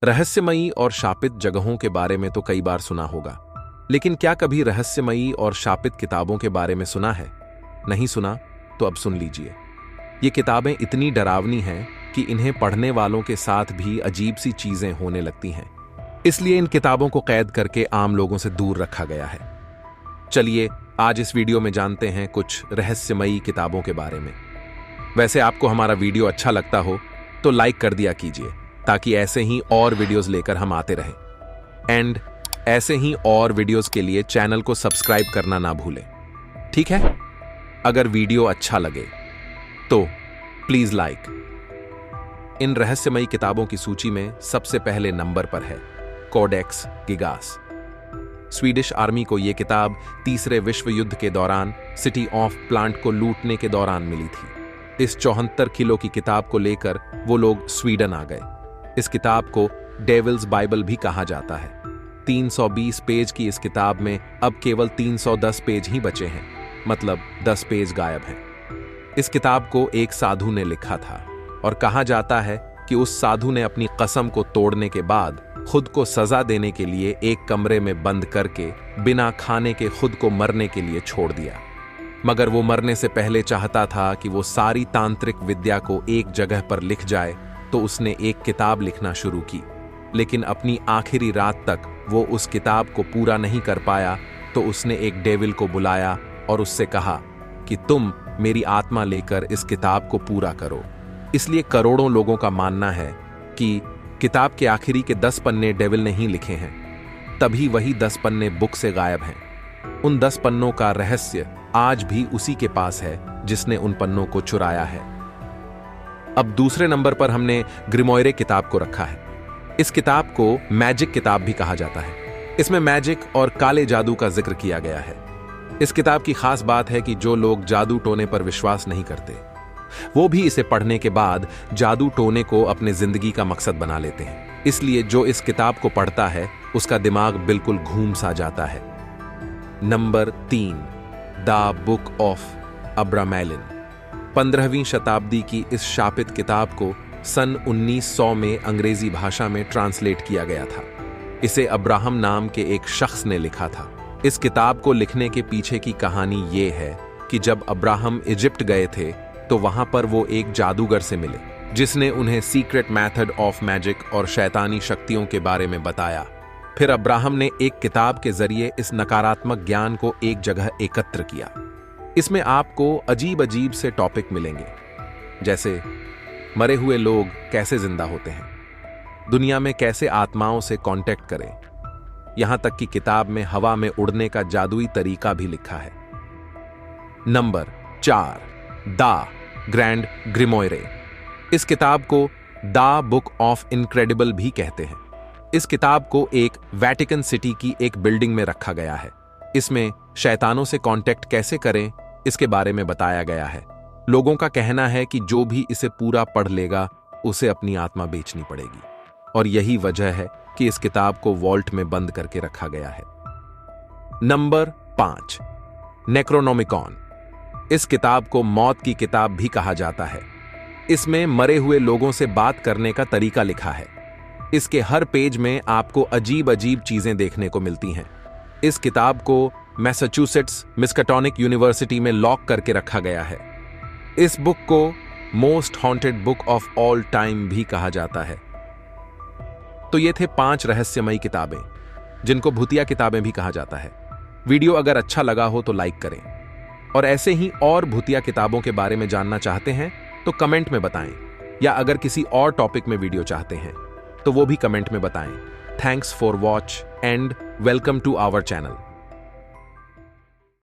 रहस्यमयी और शापित जगहों के बारे में तो कई बार सुना होगा, लेकिन क्या कभी रहस्यमयी और शापित किताबों के बारे में सुना है? नहीं सुना तो अब सुन लीजिए। ये किताबें इतनी डरावनी हैं कि इन्हें पढ़ने वालों के साथ भी अजीब सी चीजें होने लगती हैं। इसलिए इन किताबों को कैद करके आम लोगों से दूर रखा गया है। चलिए आज इस वीडियो में जानते हैं कुछ रहस्यमयी किताबों के बारे में। वैसे आपको हमारा वीडियो अच्छा लगता हो तो लाइक कर दिया कीजिए, ताकि ऐसे ही और वीडियोस लेकर हम आते रहें। एंड ऐसे ही और वीडियोस के लिए चैनल को सब्सक्राइब करना ना भूलें, ठीक है? अगर वीडियो अच्छा लगे तो प्लीज लाइक। इन रहस्यमयी किताबों की सूची में सबसे पहले नंबर पर है कोडेक्स गिगास। स्वीडिश आर्मी को यह किताब तीसरे विश्व युद्ध के दौरान सिटी ऑफ प्लांट को लूटने के दौरान मिली थी। इस 74 किलो की किताब को लेकर वो लोग स्वीडन आ गए। इस किताब को डेविल्स बाइबल भी कहा जाता है। 320 पेज की इस किताब में अब केवल 310 पेज ही बचे हैं, मतलब 10 पेज गायब हैं। इस किताब को एक साधु ने लिखा था और कहा जाता है कि उस साधु ने अपनी कसम को तोड़ने के बाद खुद को सजा देने के लिए एक कमरे में बंद करके बिना खाने के खुद को मरने के लिए छोड़ दिया। मगर वो मरने से पहले चाहता था कि वो सारी तांत्रिक विद्या को एक जगह पर लिख जाए, तो उसने एक किताब लिखना शुरू की। लेकिन अपनी आखिरी रात तक वो उस किताब को पूरा नहीं कर पाया, तो उसने एक डेविल को बुलाया और उससे कहा कि तुम मेरी आत्मा लेकर इस किताब को पूरा करो। इसलिए करोड़ों लोगों का मानना है कि किताब के आखिरी के 10 पन्ने डेविल ने ही लिखे हैं, तभी वही 10 पन्ने बुक से गायब हैं। उन 10 पन्नों का रहस्य आज भी उसी के पास है जिसने उन पन्नों को चुराया है। अब दूसरे नंबर पर हमने ग्रिमोयरे किताब को रखा है। इस किताब को मैजिक किताब भी कहा जाता है। इसमें मैजिक और काले जादू का जिक्र किया गया है। इस किताब की खास बात है कि जो लोग जादू टोने पर विश्वास नहीं करते, वो भी इसे पढ़ने के बाद जादू टोने को अपने जिंदगी का मकसद बना लेते हैं। इसलिए जो इस किताब को पढ़ता है उसका दिमाग बिल्कुल घूम सा जाता है। Number 3, the book of Abramelin. 15वीं शताब्दी की इस शापित किताब को सन 1900 में अंग्रेजी भाषा में ट्रांसलेट किया गया था। इसे अब्राहम नाम के एक शख्स ने लिखा था। इस किताब को लिखने के पीछे की कहानी ये है कि जब अब्राहम इजिप्ट गए थे तो वहां पर वो एक जादूगर से मिले, जिसने उन्हें सीक्रेट मेथड ऑफ मैजिक और शैतानी शक्तियों के बारे में बताया। फिर अब्राहम ने एक किताब के जरिए इस नकारात्मक ज्ञान को एक जगह एकत्र किया। इसमें आपको अजीब अजीब से टॉपिक मिलेंगे, जैसे मरे हुए लोग कैसे जिंदा होते हैं, दुनिया में कैसे आत्माओं से कांटेक्ट करें, यहां तक कि किताब में हवा में उड़ने का जादुई तरीका भी लिखा है। Number 4, the Grand Grimoire. इस किताब को द बुक ऑफ इनक्रेडिबल भी कहते हैं। इस किताब को एक वेटिकन सिटी की एक बिल्डिंग में रखा गया है। इसमें शैतानों से कांटेक्ट कैसे करें इसके बारे में बताया गया है। लोगों का कहना है कि जो भी इसे पूरा पढ़ लेगा उसे अपनी आत्मा बेचनी पड़ेगी, और यही वजह है कि इस किताब को वॉल्ट में बंद करके रखा गया है। नंबर 5, नेक्रोनोमिकॉन। इस किताब को मौत की किताब भी कहा जाता है। इसमें मरे हुए लोगों से बात करने का तरीका लिखा है। इसके हर पेज में आपको अजीब अजीब चीजें देखने को मिलती हैं। इस किताब को मैसाचुसेट्स मिस्काटोनिक यूनिवर्सिटी में लॉक करके रखा गया है। इस बुक को most haunted book of all time भी कहा जाता है। तो ये थे 5 रहस्यमयी किताबें, जिनको भूतिया किताबें भी कहा जाता है। वीडियो अगर अच्छा लगा हो तो लाइक करें, और ऐसे ही और भूतिया किताबों के बारे में जानना चाहते हैं तो कमेंट में बताएं, या अगर किसी और टॉपिक में वीडियो चाहते हैं तो वो भी कमेंट में बताएं। Thanks for watch and welcome to our channel.